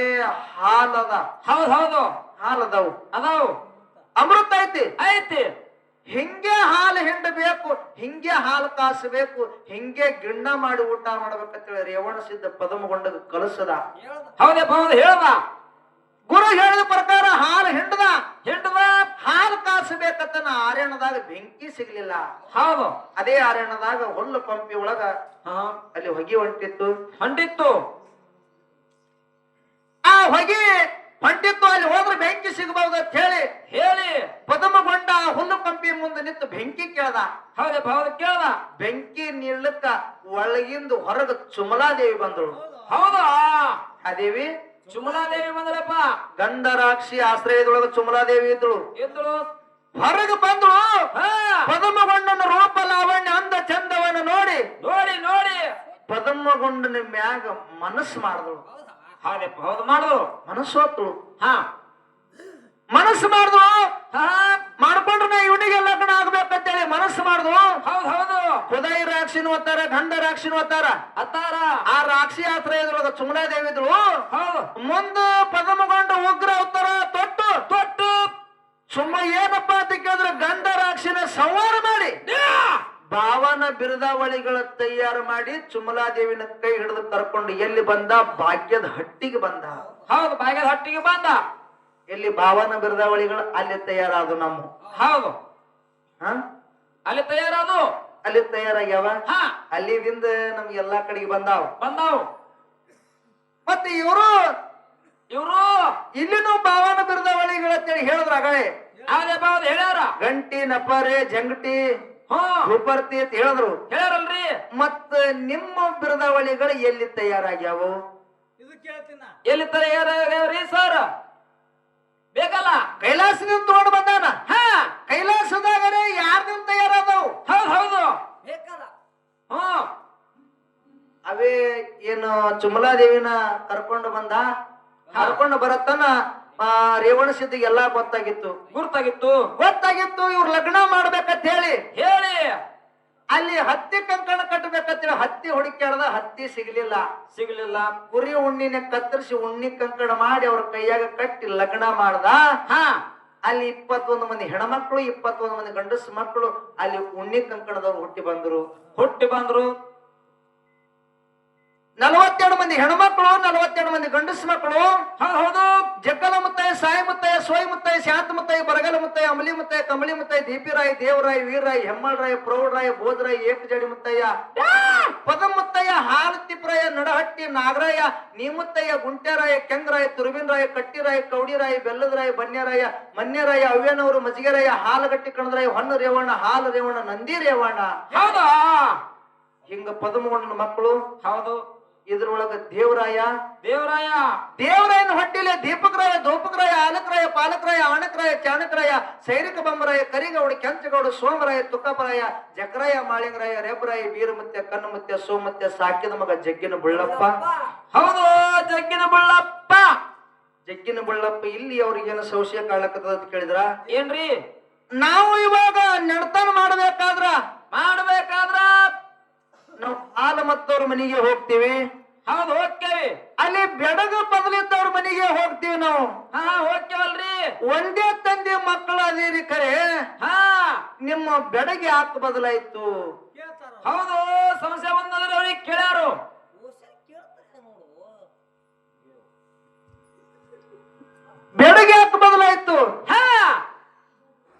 ಹಾಲದ. ಹೌದು ಹಾಲದವು ಅದಾವು. ಅಮೃತ ಐತಿ. ಹಿಂಗೆ ಹಾಲು ಹಿಂಡಬೇಕು, ಹಿಂಗೆ ಹಾಲು ಕಾಸಬೇಕು, ಹಿಂಗೆ ಗಿಣ್ಣ ಮಾಡಿ ಊಟ ಮಾಡ್ಬೇಕಂತೇಳಿ ರೇವಣ ಸಿದ್ಧ ಪದಮಗೊಂಡಗ ಕಲಿಸದ. ಹೌದಪ್ಪ ಹೇಳ್ದ. ಗುರು ಹೇಳಿದ ಪ್ರಕಾರ ಹಾಲು ಹಿಂಡದ ಹಾಲು ಕಾಸಬೇಕಂತ ಆರ್ಯಣದಾಗ ಬೆಂಕಿ ಸಿಗ್ಲಿಲ್ಲ. ಹೌದು. ಅದೇ ಆರ್ಯಣದಾಗ ಹುಲ್ಲು ಪಂಪಿ ಒಳಗ ಅಲ್ಲಿ ಹೊಗೆ ಹೊಂಟಿತ್ತು. ಆ ಹೊಗೆ ಹೊಂಟಿತ್ತು. ಅಲ್ಲಿ ಹೋದ್ರೆ ಬೆಂಕಿ ಸಿಗಬಹುದು ಅಂತ ಹೇಳಿ ಪದಮಗೊಂಡ ಹುಲ್ಲು ಪಂಪಿ ಮುಂದೆ ನಿಂತು ಬೆಂಕಿ ಕೇಳ್ದ. ಕೇಳ್ದ. ಬೆಂಕಿ ನೀಡ್ಲಕ್ಕ ಒಳಗಿಂದ ಹೊರಗ ಚುಮಲಾದೇವಿ ಬಂದಳು. ಹೌದಾ ಆ ದೇವಿ ಚುಮಲಾದೇವಿ ಬಂದ್ರಪ್ಪ. ಗಂಡ ರಾಕ್ಷಿ ಆಶ್ರಯದೊಳಗ ಚುಮಲಾದೇವಿ ಇದ್ದಳು. ಹೊರಗೆ ಬಂದಳು. ಪದಮಗೊಂಡನ ರೂಪ ಲಾವಣ್ಯ ಅಂದ ಚಂದವನ್ನ ನೋಡಿ ಪದಮಗೊಂಡನ ಮ್ಯಾಗ ಮನಸ್ಸು ಮಾಡಿದಳು. ಹೌದು ಮಾಡಿದ್ರು. ಮನಸ್ಸು ಹೊತ್ತಳು. ಮನಸ್ಸು ಮಾಡಿದ್ರು. ಮಾಡ್ಕೊಂಡ್ರೆ ಇವನಿಗೆ ಲಗ್ನ ಆಗ್ಬೇಕಂತೇಳಿ ಮನಸ್ಸು ಮಾಡಿದ್ರು. ಹೌದು. ಹೃದಯ ರಾಕ್ಷಿನೂ ಅತ್ತಾರ, ಗಂಡ ರಾಕ್ಷಿನೂ ಅತ್ತಾರ. ಆ ರಾಕ್ಷಿ ಆಶ್ರಯದೊಳಗ ಚುಮಲಾದೇವಿ ಇದ್ರು. ಮುಂದ ಪದಮಗೊಂಡ ಉಗ್ರ ಅವತಾರ ತೊಟ್ಟು ಸುಮ್ಮ ಏನಪ್ಪ ಅಂತ ಕೇಳಿದ್ರೆ ಗಂಡ ರಾಕ್ಷಿನ ಸಂಹಾರ ಮಾಡಿ ಭಾವನ ಬಿರುದಾವಳಿಗಳ ತಯಾರು ಮಾಡಿ ಚುಮಲಾದೇವಿನ ಕೈ ಹಿಡಿದು ಕರ್ಕೊಂಡು ಎಲ್ಲಿ ಬಂದ? ಭಾಗ್ಯದ ಹಟ್ಟಿಗೆ ಬಂದ. ಹೌದು, ಭಾಗ್ಯದ ಹಟ್ಟಿಗೆ ಬಂದ. ಎಲ್ಲಿ ಭಾವನ ಬಿರುದಾವಳಿಗಳು ಅಲ್ಲಿ ತಯಾರಾದು ನಮ್ಮ. ಹೌದು, ಅಲ್ಲಿ ತಯಾರಾಗ್ಯಾವ. ಅಲ್ಲಿದಿಂದ ನಮ್ಗೆ ಎಲ್ಲಾ ಕಡೆಗೆ ಬಂದಾವ್. ಮತ್ತೆ ಇವರು ಇಲ್ಲಿನೂ ಭಾವನ ಬಿರುದಾವಳಿಗಳ ಅಂತೇಳಿ ಹೇಳಿದ್ರ ಆಗಲೇ. ಹೇಳ್ಯಾರ. ಗಂಟಿ, ನಪರೆ, ಜಂಗಟಿ, ಹುಪರ್ತಿ ಅಂತ ಹೇಳಿದ್ರಲ್ರಿ. ಮತ್ತ ನಿಮ್ಮ ಬಿರುದಾವಳಿಗಳು ಎಲ್ಲಿ ತಯಾರಾಗ್ಯಾವು? ಎಲ್ಲಿ ತಯಾರಾಗ್ಯಾವ್ರಿ ಸರ್? ಬೇಕಲ್ಲ. ಕೈಲಾಸದಿಂದ ತಗೊಂಡು ಬಂದಾನ. ಕೈಲಾಸದಾಗರೆ ಯಾರ್ದಿಂದ ತಯಾರಾದವು? ಹೌದು. ಅವೇ ಏನು ಚುಮಲಾದೇವಿನ ಕರ್ಕೊಂಡು ಬರತನ ರೇವಣ ಸಿದ್ಧಿಗೆ ಎಲ್ಲಾ ಗೊತ್ತಾಗಿತ್ತು. ಇವ್ರು ಲಗ್ನ ಮಾಡ್ಬೇಕಂತ ಹೇಳಿ ಅಲ್ಲಿ ಹತ್ತಿ ಕಂಕಣ ಕಟ್ಟಬೇಕಂತೇಳಿ ಹತ್ತಿ ಹುಡುಕ್ಯಾಡ್ದ. ಹತ್ತಿ ಸಿಗ್ಲಿಲ್ಲ. ಕುರಿ ಉಣ್ಣಿನ ಕತ್ತರಿಸಿ ಉಣ್ಣಿ ಕಂಕಣ ಮಾಡಿ ಅವ್ರ ಕೈಯಾಗ ಕಟ್ಟಿ ಲಗ್ನ ಮಾಡ್ದ. ಅಲ್ಲಿ 21 ಮಂದಿ ಹೆಣ್ಮಕ್ಳು, 21 ಮಂದಿ ಗಂಡಸ ಮಕ್ಕಳು ಅಲ್ಲಿ ಉಣ್ಣಿ ಕಂಕಣದವ್ರು ಹುಟ್ಟಿ ಬಂದ್ರು. 42 ಮಂದಿ ಹೆಣ್ಮಕ್ಳು, 42 ಮಂದಿ ಗಂಡಸ ಮಕ್ಕಳು. ಹೌದು. ಜಕ್ಕಲ ಮುತ್ತಯ್ಯ, ಸಾಯಿ ಮುತ್ತಯ್ಯ, ಸೋಯಿ ಮುತ್ತಯ್ಯ, ಶಾಂತ ಮುತ್ತಯ್ಯ, ಬರಗಲ ಮುತ್ತಯ್ಯ, ಅಮಲಿ ಮುತ್ತಯ್ಯ, ಕಮಲಿ ಮುತ್ತಯ್ಯ, ದೀಪಿರಾಯ್, ದೇವರಾಯ್, ವೀರರಾಯ್, ಹೆಮ್ಮಳರಾಯ್, ಪ್ರೌಢರಾಯ್, ಬೋಧರಾಯ್, ಏಕಜಡಿ ಮುತ್ತಯ್ಯ, ಪದ ಮುತ್ತಯ್ಯ, ಹಾಲತಿಪ್ರಾಯ, ನಡಹಟ್ಟಿ, ನಾಗರಾಯ, ನೀಮುತ್ತಯ್ಯ, ಗುಂಟ್ಯಾರಾಯ, ಕೆಂಗರಾಯ, ತುರುಬಿನರಾಯ, ಕಟ್ಟಿರಾಯ, ಕೌಡಿರಾಯ, ಬೆಲ್ಲದರಾಯ, ಬನ್ಯರಾಯ, ಮನ್ಯರಾಯ, ಅವ್ಯನವರು, ಮಜ್ಗೆರಾಯ, ಹಾಲಗಟ್ಟಿ ಕಣದರಾಯ, ಹೊನ್ನು ರೇವಣ್ಣ, ಹಾಲು ರೇವಣ್ಣ, ನಂದಿ ರೇವಣ್ಣ. ಹೌದಾ? ಹಿಂಗ ಪದಮಗೊಂಡನ ಮಕ್ಕಳು. ಹೌದು. ಇದ್ರೊಳಗ ದೇವರಾಯನ ಹೊಟ್ಟಿಲೆ ದೀಪಕರಾಯ, ಧೂಪಕರಾಯ, ಆಲಕರಾಯ, ಪಾಲಕರಾಯ, ಆಣಕರಾಯ, ಚಾಣಕರಾಯ, ಸೈನಿಕ ಬೊಮ್ಮರಾಯ, ಕರಿಗೌಡ, ಕೆಂಚಗೌಡ, ಸೋಮರಾಯ, ತುಕ್ಕಪರಾಯ, ಜಕರಾಯ, ಮಾಳಿಂಗರಾಯ, ರೇಬರಾಯ, ಬೀರಮತ್ಯ, ಕಣ್ಣಮತ್ಯ, ಸೋಮತ್ಯ, ಸಾಕಿದ ಮಗ ಜಗ್ಗಿನ ಬುಳ್ಳಪ್ಪ. ಹೌದು, ಜಗ್ಗಿನ ಬುಳ್ಳಪ್ಪ. ಇಲ್ಲಿ ಅವ್ರಿಗೇನು ಸಂಶಯ ಕಾಣಕತ್ತದ ಅಂತ ಕೇಳಿದ್ರ ಏನ್ರಿ? ನಾವು ಇವಾಗ ನಡ್ತಾನ ಮಾಡ್ಬೇಕಾದ್ರ ನಾವು ಹಾಲ ಮತ್ತವ್ರ ಮನೆಗೆ ಹೋಗ್ತೀವಿ. ಹೌದು, ಹೋಗ್ತೇವೆ. ಅಲ್ಲಿ ಬೆಡಗ ಬದಲಿದ್ದವ್ರ ಮನೆಗೆ ಹೋಗ್ತೀವಿ ನಾವು. ಹೋಗ್ತೇವಲ್ರಿ. ಒಂದೇ ತಂದೆ ಮಕ್ಕಳು ಅದೇರಿ ಖರೆ. ನಿಮ್ಮ ಬೆಡಗೆ ಯಾಕೆ ಬದಲಾಯ್ತು? ಹೌದು, ಸಮಸ್ಯೆ ಬಂದ್ರೆ ಅವ್ರಿಗೆ ಕೇಳ್ಯಾರು. ಬೆಡಗೆ ಯಾಕೆ ಬದಲಾಯ್ತು?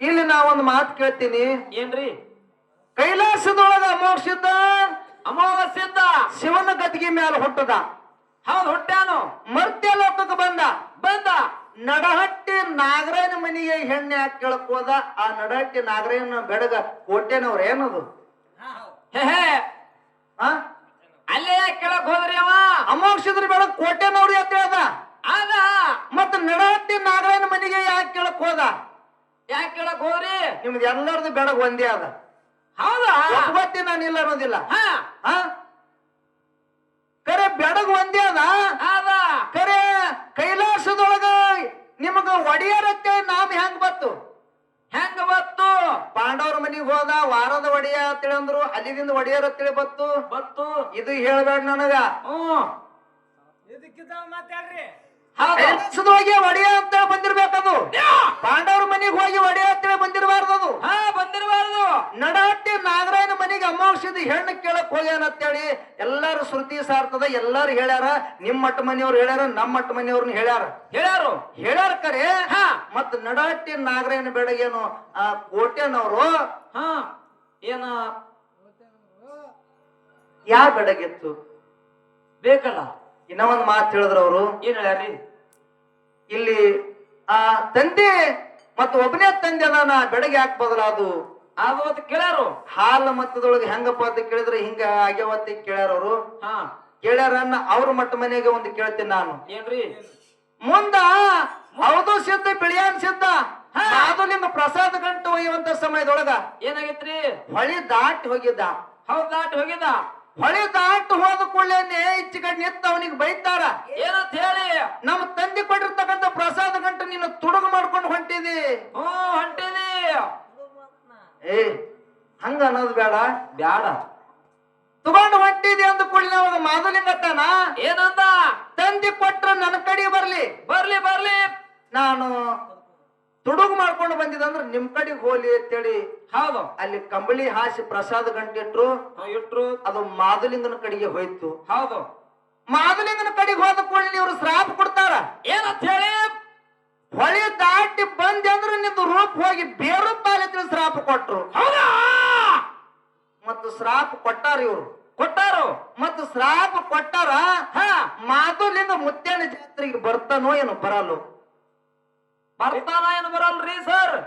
ಇಲ್ಲಿ ನಾವೊಂದು ಮಾತು ಕೇಳ್ತೀನಿ. ಏನ್ರಿ? ಕೈಲಾಸದೊಳಗ ಅಮೋಘಸಿದ್ದ ಶಿವನ ಗದ್ದಿಗೆ ಮೇಲೆ ಹುಟ್ಟದ. ಹೌದು, ಹುಟ್ಟ್ಯಾನು. ಮರ್ತ್ಯ ಲೋಕಕ್ಕೆ ಬಂದ. ನಡಹಟ್ಟಿ ನಾಗರಾಯನ ಮನೆಗೆ ಹೆಣ್ಣೆ ಯಾಕೆ ಕೇಳಕ್ ಹೋದ? ಆ ನಡಹಟ್ಟಿ ನಾಗರಾಯನ ಬೆಡಗ ಕೋಟೆನವ್ರ ಏನದು? ಅಲ್ಲೇ ಯಾಕೆ ಕೇಳಕ್ ಹೋದ್ರಿ ಅವ ಅಮೋಕ್ಷದ್ರ ಬೆಳಗ್ ಕೋಟೆನವ್ರಿ ಅಂತ ಹೇಳ್ದ. ಅದ ಮತ್ತ ನಡಹಟ್ಟಿ ನಾಗರಾಯನ ಮನೆಗೆ ಯಾಕೆ ಕೇಳಕ್ ಹೋದ? ಯಾಕೆ ಕೇಳಕ್ ಹೋದ್ರಿ? ನಿಮ್ದು ಎಲ್ಲರದು ಬೆಳಗ್ ಒಂದೇ ಅದ. ಹೌದಾ? ಒಪ್ಪತ್ತಿ ನಾನು ಇಲ್ಲ ಅನ್ನೋದಿಲ್ಲ. ಹಾ ಹಾ ಕರೆ ಬೆಳಗ್ ಒಂದೇ ಅದ. ಅದ ಕರೆ ಕೈಲಾಸದೊಳಗ ನಿಮಗ ಒಡೆಯರತ್ತೆ ನಾಮ ಹೆಂಗ್ ಬತ್ತು? ಹೆಂಗ ಬತ್ತು? ಪಾಂಡವರ ಮನಿಗ್ ಹೋದ, ವಾರದ ಒಡೆಯ ಅಂತೇಳಿ ಅಂದ್ರು, ಅಲ್ಲಿದಿಂದ ಒಡೆಯರ್ ಅಂತೇಳಿ ಬತ್ತು. ಬತ್ತು ಇದು ಹೇಳ್ಬೇಡ ನನಗ. ಇದಕ್ಕಿಂತ ಮಾತಾಡ್ರಿ. ಕೈಲಾಸದೊಳಗೆ ಒಡೆಯ ಅಂತ ಬಂದಿರ್ಬೇಕದು. ಪಾಂಡವರ ಮನಿಗ್ ಹೋಗಿ ಒಡೆಯ ಅಂತೇಳಿ ಬಂದಿರಬಾರ್ದು ಅದು. ಹಾ ಬಂದಿರಬಾರ್ದು. ನಡಹಟ್ಟಿ ನಾಗರಾಯನ ಮನೆಗೆ ಅಮೋಕ್ಷದ ಹೆಣ್ಣು ಕೇಳಕ್ ಹೋಗ್ಯಾನ ಅಂತೇಳಿ ಎಲ್ಲಾರು ಶ್ರುತಿ ಸಾರ್ತದ. ಎಲ್ಲಾರು ಹೇಳ್ಯಾರ, ನಿಮ್ ಮಟ್ಟ ಮನೆಯವ್ರು ಹೇಳ್ಯಾರ, ನಮ್ಮ ಮಟ್ಟ ಮನೆಯವ್ರನ್ನ ಹೇಳ್ಯಾರ ಕರೆ. ಮತ್ ನಡಹಟ್ಟಿ ನಾಗರಾಯನ ಬೆಳಗೇನು ಆ ಕೋಟೆನವರು ಏನ ಯಾವ ಬೆಡಗಿತ್ತು ಬೇಕಲ್ಲ? ಇನ್ನ ಒಂದ್ ಮಾತು ಹೇಳಿದ್ರ ಅವರು. ಏನ್ ಹೇಳ್ಯಾರಿ? ಇಲ್ಲಿ ಆ ತಂದೆ ಮತ್ತ ಒಬ್ಬನೇ ತಂದೆ ಅದಾನ, ಬೆಳಗ್ಗೆ ಯಾಕೆ ಬದಲಾದು ಅದು ಅಂತ ಕೇಳ್ಯಾರು. ಹಾಲ ಮತ್ತದೊಳಗೆ ಹೆಂಗಪ್ಪ ಅಂತ ಕೇಳಿದ್ರೆ ಹಿಂಗ ಆಗ್ಯವತ್ತ ಕೇಳ್ಯಾರ ಅವರು. ಹಾ ಕೇಳ್ಯಾರ. ಅವ್ರ ಮಟ್ಟ ಮನೆಗೆ ಒಂದು ಕೇಳ್ತೀನಿ ನಾನು. ಏನ್ರಿ? ಮುಂದ ಹೌದು ಸಿದ್ಧ ಬಿಳಿಯಾನ್ ಸಿದ್ಧ ಅದು ನಿಮ್ಮ ಪ್ರಸಾದ ಗಂಟು ಒಯ್ಯುವಂತ ಸಮಯದೊಳಗ ಏನಾಗೈತ್ರಿ? ಹೊಳಿ ದಾಟಿ ಹೋಗಿದ್ದ. ಹೌದ್ ದಾಟಿ ಹೋಗಿದ್ದ. ಹೊಳಿ ದಾಟಿ ಹೋದ ಕೂಡಲೇನೆ ಈಚೆ ಕಡೆ ನಿಂತ ಅವನಿಗೆ ಬೈತಾರ. ಏನಂತ ಹೇಳಿ? ನಮ್ಮ ತಂದೆ ಕೊಟ್ಟಿರ್ತಕ್ಕಂಥ ಪ್ರಸಾದ ಗಂಟು ನೀನು ತುಡುಗು ಮಾಡ್ಕೊಂಡು ಹೊಂಟಿದಿ. ಹೊಂಟೀನಿ. ಏ ಹಂಗ ಅನ್ನೋದು ಬೇಡ. ಬ್ಯಾಡ. ತಗೊಂಡು ಹೊಂಟಿದಿ ಅಂದ ಕೂಡಲೇ ಅವಾಗ ಮಾಧುಲಿಂಗತ್ತಾನ ಏನಂದ? ತಂದೆ ಕೊಟ್ರ ನನ್ನ ಕಡೆ ಬರ್ಲಿ ಬರ್ಲಿ ಬರ್ಲಿ, ನಾನು ತುಡುಗು ಮಾಡ್ಕೊಂಡು ಬಂದಿದಂದ್ರ ನಿಮ್ ಕಡೆಗೆ ಹೋಲಿ ಅಂತೇಳಿ ಹೌದು ಅಲ್ಲಿ ಕಂಬಳಿ ಹಾಸಿ ಪ್ರಸಾದ ಗಂಟೆ ಇಟ್ರು. ಅದು ಮಾಧುಲಿಂಗನ ಕಡೆಗೆ ಹೋಯ್ತು. ಹೌದು. ಮಾಧುಲಿಂಗನ ಕಡೆಗೆ ಹೋದ ಕೂಡಲೇ ಇವ್ರು ಶ್ರಾಪ ಕೊಡ್ತಾರ. ಏನಂತ ಹೇಳಿ? ಹೊಳಿ ದಾಟಿ ಬಂದೆ ಅಂದ್ರೆ ನಿಂದು ರೂಪ ಹೋಗಿ ಬೇರು ಪಾಲಿತ್ರ ಶ್ರಾಪ ಕೊಟ್ರು. ಹೌದಾ? ಮತ್ತು ಶ್ರಾಪ ಕೊಟ್ಟಾರ ಇವ್ರು. ಕೊಟ್ಟಾರು. ಮತ್ತು ಶ್ರಾಪ ಕೊಟ್ಟಾರ. ಮಾಧುಲಿಂಗ ಮುತ್ಯಾನ ಜಾತ್ರೆಗೆ ಬರ್ತಾನೋ ಏನು ಬರಲ್ಲ? ಬರ್ತಾನ ಏನು ಬರಲ್ರಿ ಸರ್?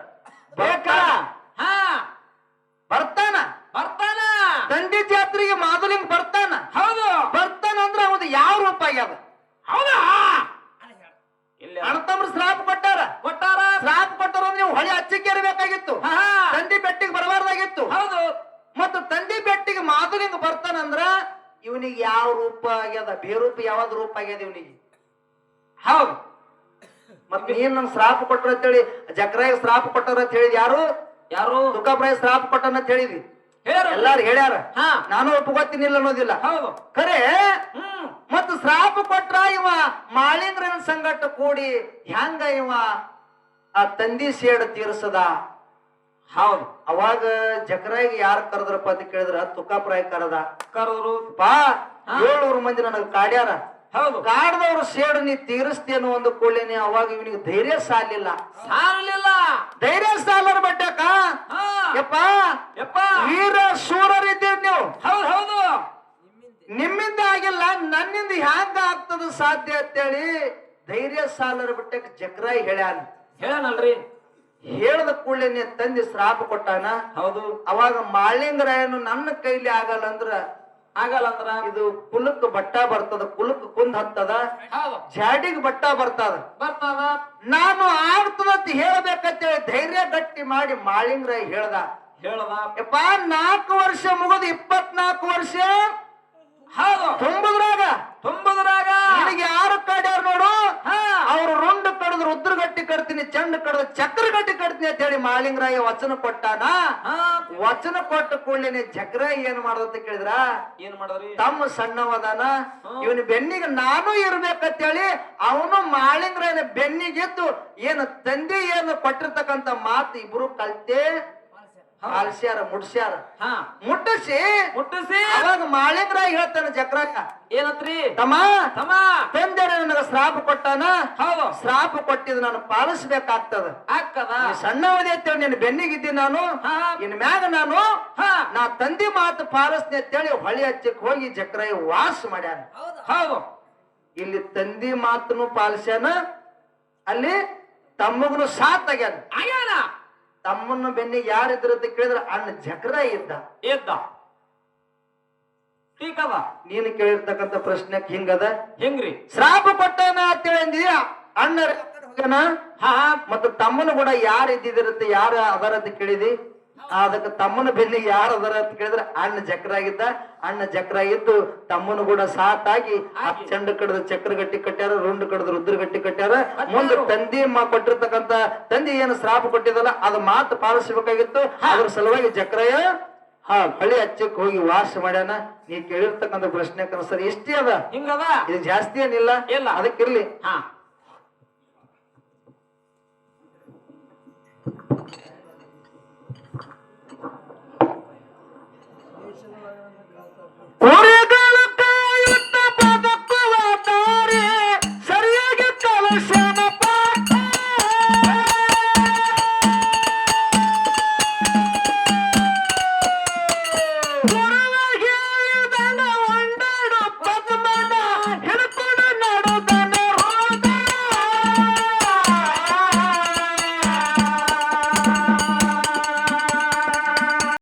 ಬೇಕಾ? ಬರ್ತಾನ. ದಂಡಿ ಜಾತ್ರೆಗೆ ಮಾಧುಲಿಂಗ ಬರ್ತಾನ. ಹೌದು. ಬರ್ತಾನ ಅಂದ್ರೆ ಅವನು ಯಾವ ರೂಪ ಆಗ್ಯದ? ಹೌದಾ? ಅಣ್ಣತಮ್ರು ಶ್ರಾಪ ಕೊಟ್ಟಾರ. ಶ್ರಾಪ ಕೊಟ್ಟಾರ ಅಂದ್ರೆ ನೀವು ಹೊಳೆ ಹಚ್ಚಿಕೆ ಇರಬೇಕಾಗಿತ್ತು, ತಂದಿ ಬೆಟ್ಟಿಗೆ ಬರಬಾರ್ದಾಗಿತ್ತು. ಹೌದು. ಮತ್ತು ತಂದಿ ಬೆಟ್ಟಿಗೆ ಮಾಧುಲಿಂಗ ಬರ್ತಾನಂದ್ರ ಇವನಿಗೆ ಯಾವ ರೂಪ ಆಗ್ಯದ? ಬೇರೂಪ ಯಾವ್ದು ರೂಪ ಆಗ್ಯದ ಇವನಿಗೆ? ಹೌದು. ಮತ್ ನೀನ್ ನನ್ ಶ್ರಾಪ ಕೊಟ್ರ ಅಂತೇಳಿ ಜಕ್ರಾಯ ಶ್ರಾಪ ಕೊಟ್ಟಾರ ಅಂತ ಹೇಳಿದ್ ಯಾರು? ತುಕಾಬ್ರಾಯ ಶ್ರಾಪ ಕೊಟ್ಟಾನ ಅಂತ ಹೇಳಿದ್ವಿ. ಎಲ್ಲಾರು ಹೇಳ್ಯಾರ. ನಾನು ಒಪ್ಪುಗೊತ್ತೀನಿಲ್ಲ ಅನ್ನೋದಿಲ್ಲ. ಹೌದು ಖರೆ. ಮತ್ತ ಶ್ರಾಪ ಕೊಟ್ರ ಇವ ಮಾಳಿಂಗ್ರನ ಸಂಗಟ ಕೂಡಿ ಹೆಂಗ ಇವ ಆ ತಂದಿ ಸೇಡ್ ತೀರ್ಸದ? ಹೌದು. ಅವಾಗ ಜಕ್ರಾಯಿಗೆ ಯಾರು ಕರೆದ್ರಪ್ಪ ಅಂತ ಕೇಳಿದ್ರ ತುಕಾಪ್ರಾಯ ಕರೆದ್ರು. ಪಾ 700 ಮಂದಿ ನನಗೆ ಕಾಡ್ಯಾರ. ಹೌದು. ಕಾಡ್ದವ್ರು ಸೇಡು ನೀ ತೀರಿಸ್ತೇನು ಒಂದು ಕೂಡಲೇನೆ ಅವಾಗ ಇವನಿಗೆ ಧೈರ್ಯ ಸಾಲಿಲ್ಲ. ಧೈರ್ಯ ಸಾಲರ ಬಡ್ಡಕ ಯಪ್ಪ ವೀರ ಶೂರರಿದ್ದೀರಿ ನೀವು. ಹೌದು. ನಿಮ್ಮಿಂದ ಆಗಿಲ್ಲ, ನನ್ನಿಂದ ಹ್ಯಾಂಗ ಆಗ್ತದ ಸಾಧ್ಯ ಅಂತೇಳಿ ಧೈರ್ಯ ಸಾಲರ ಬಿಟ್ಟಕ್ಕೆ ಜಕ್ರಾಯಿ ಹೇಳ್ಯಾನಲ್ರಿ. ಹೇಳದ ಕೂಡಲೇನೆ ತಂದಿ ಶ್ರಾಪ ಕೊಟ್ಟಾನ. ಹೌದು. ಅವಾಗ ಮಾಳಿಂಗರಾಯನು ನನ್ನ ಕೈಲಿ ಆಗಲ್ಲ ಅಂದ್ರ ಇದು ಕುಲಕ್ ಬಟ್ಟ ಬರ್ತದ, ಕುಲಕ್ ಕುಂದ್ ಹತ್ತದ, ಜಾಡಿಗೆ ಬಟ್ಟ ಬರ್ತದ. ನಾನು ಆಗ್ತದಂತ ಹೇಳ್ಬೇಕಂತೇಳಿ ಧೈರ್ಯ ಗಟ್ಟಿ ಮಾಡಿ ಮಾಳಿಂಗರಾಯ ಹೇಳ್ದ. ಯಪ್ಪ 4 ವರ್ಷ ಮುಗಿದು 24 ವರ್ಷ ತುಂಬುದ್ರಾಗ ನಿನಗೆ ಯಾರು ಕಾಡ್ಯಾರ ನೋಡು, ಅವ್ರು ರುಂಡು ಕಡದ್ರು ಉದ್ರಗಟ್ಟಿ ಕಟ್ತೀನಿ, ಚಂಡ್ ಕಡದ ಚಕ್ರಗಟ್ಟಿ ಕಟ್ತೀನಿ ಅಂತ ಹೇಳಿ ಮಾಳಿಂಗರಾಯ ವಚನ ಕೊಟ್ಟಾನ. ವಚನ ಕೊಟ್ಟ ಕೂಡಲೇ ಜಕ್ರಾಯಿ ಏನ್ ಮಾಡದಂತ ಕೇಳಿದ್ರ, ಏನ್ ಮಾಡಿದ್ರಿ? ತಮ್ಮ ಸಣ್ಣವದಾನ, ಇವನ ಬೆನ್ನಿಗೆ ನಾನು ಇರ್ಬೇಕಂತೇಳಿ ಅವನು ಮಾಳಿಂಗರಾಯನ ಬೆನ್ನಿಗೆದ್ದು ಏನು ತಂದೆ ಏನು ಕೊಟ್ಟಿರ್ತಕ್ಕಂತ ಮಾತು ಇಬ್ರು ಕಲ್ತೆ ಆಲ್ಸ್ಯಾರ, ಮುಟ್ಸ್ಯಾರ. ಮುಟ್ಟಿಸಿ ಅವಾಗ ಮಾಳಿಂಗರಾಯ ಹೇಳ್ತಾನ ಜಕ್ರಾಯ, ಏನತ್ರಿ? ತಮ್ಮ ತಂದೆ ನನಗ ಶ್ರಾಪ ಕೊಟ್ಟಾನ. ಶ್ರಾಪ ಕೊಟ್ಟಿದ್ ನಾನು ಪಾಲಿಸ್ಬೇಕಾಗ್ತದ. ಸಣ್ಣವದೇ ಅಂತೇಳಿ ನಿನ್ನ ಬೆನ್ನಿಗಿದ್ದೀನಿ ನಾನು. ಇನ್ ಮ್ಯಾಗ ನಾನು ನಾ ತಂದೆ ಮಾತು ಪಾಲಿಸ್ತೀನಿ ಅಂತೇಳಿ ಹೊಳಿ ಹಚ್ಚಕ್ ಹೋಗಿ ಜಕ್ರಾಯ ವಾಸ ಮಾಡ್ಯಾನ. ಇಲ್ಲಿ ತಂದಿ ಮಾತನು ಪಾಲಿಸ್ಯಾನ, ಅಲ್ಲಿ ತಮ್ಮಗನು ಸಾತ್ ಆಗ್ಯಾನ. ತಮ್ಮನ ಬೆನ್ನಿಗೆ ಯಾರಿದ್ರ ಅಂತ ಕೇಳಿದ್ರೆ ಅಣ್ಣ ಜಕ್ರಾಯ ಇದ್ದ. ಟೀಕ್ ಅದ. ನೀನು ಕೇಳಿರ್ತಕ್ಕಂಥ ಪ್ರಶ್ನೆಕ್ ಹಿಂಗದ. ಹೆಂಗ್ರಿ? ಶ್ರಾಪ ಕೊಟ್ಟನ ಅಂತೇಳಿ ಅಣ್ಣ ಹೋಗ್ಯಾನ. ಹಾ ಮತ್ತ ತಮ್ಮನ ಕೂಡ ಯಾರು ಇದ್ದಿದಿರತ್ತೆ, ಯಾರು ಅದರ ಅಂತ ಕೇಳಿದಿ. ಅದಕ್ಕೆ ತಮ್ಮನ ಬೆನ್ನಿಗೆ ಯಾರು ಅದರ ಅಂತ ಕೇಳಿದ್ರೆ ಅಣ್ಣ ಜಕ್ರಾಗಿದ್ದ. ಅಣ್ಣ ಜಕ್ರಾಗಿದ್ದು ತಮ್ಮನ ಕೂಡ ಸಾತಾಗಿ ಆ ಚಂಡ ಕಡದ ಚಕ್ರ ಗಟ್ಟಿ ಕಟ್ಟ್ಯಾರ, ರುಂಡ್ ಕಡದ ರುದ್ರ ಗಟ್ಟಿ ಕಟ್ಟ್ಯಾರ. ಮುಂದೆ ತಂದಿ ಕೊಟ್ಟಿರ್ತಕ್ಕಂತ ತಂದಿ ಏನು ಶ್ರಾಪ ಕೊಟ್ಟಿದಲ್ಲ ಅದ ಮಾತು ಪಾಲಿಸಬೇಕಾಗಿತ್ತು. ಅದ್ರ ಸಲುವಾಗಿ ಜಕ್ರಯ್ಯ ಹಳಿ ಹಚ್ಚಕ್ ಹೋಗಿ ವಾಸ ಮಾಡ್ಯಾನ. ನೀ ಕೇಳಿರ್ತಕ್ಕಂಥ ಪ್ರಶ್ನೆ ಸರ್ ಎಷ್ಟೇ ಅದ, ಹಿಂಗದ. ಇದು ಜಾಸ್ತಿ ಏನಿಲ್ಲ. ಇಲ್ಲ. ಅದಕ್ಕಿರ್ಲಿ. ಹಾ ಊರಿಗೆ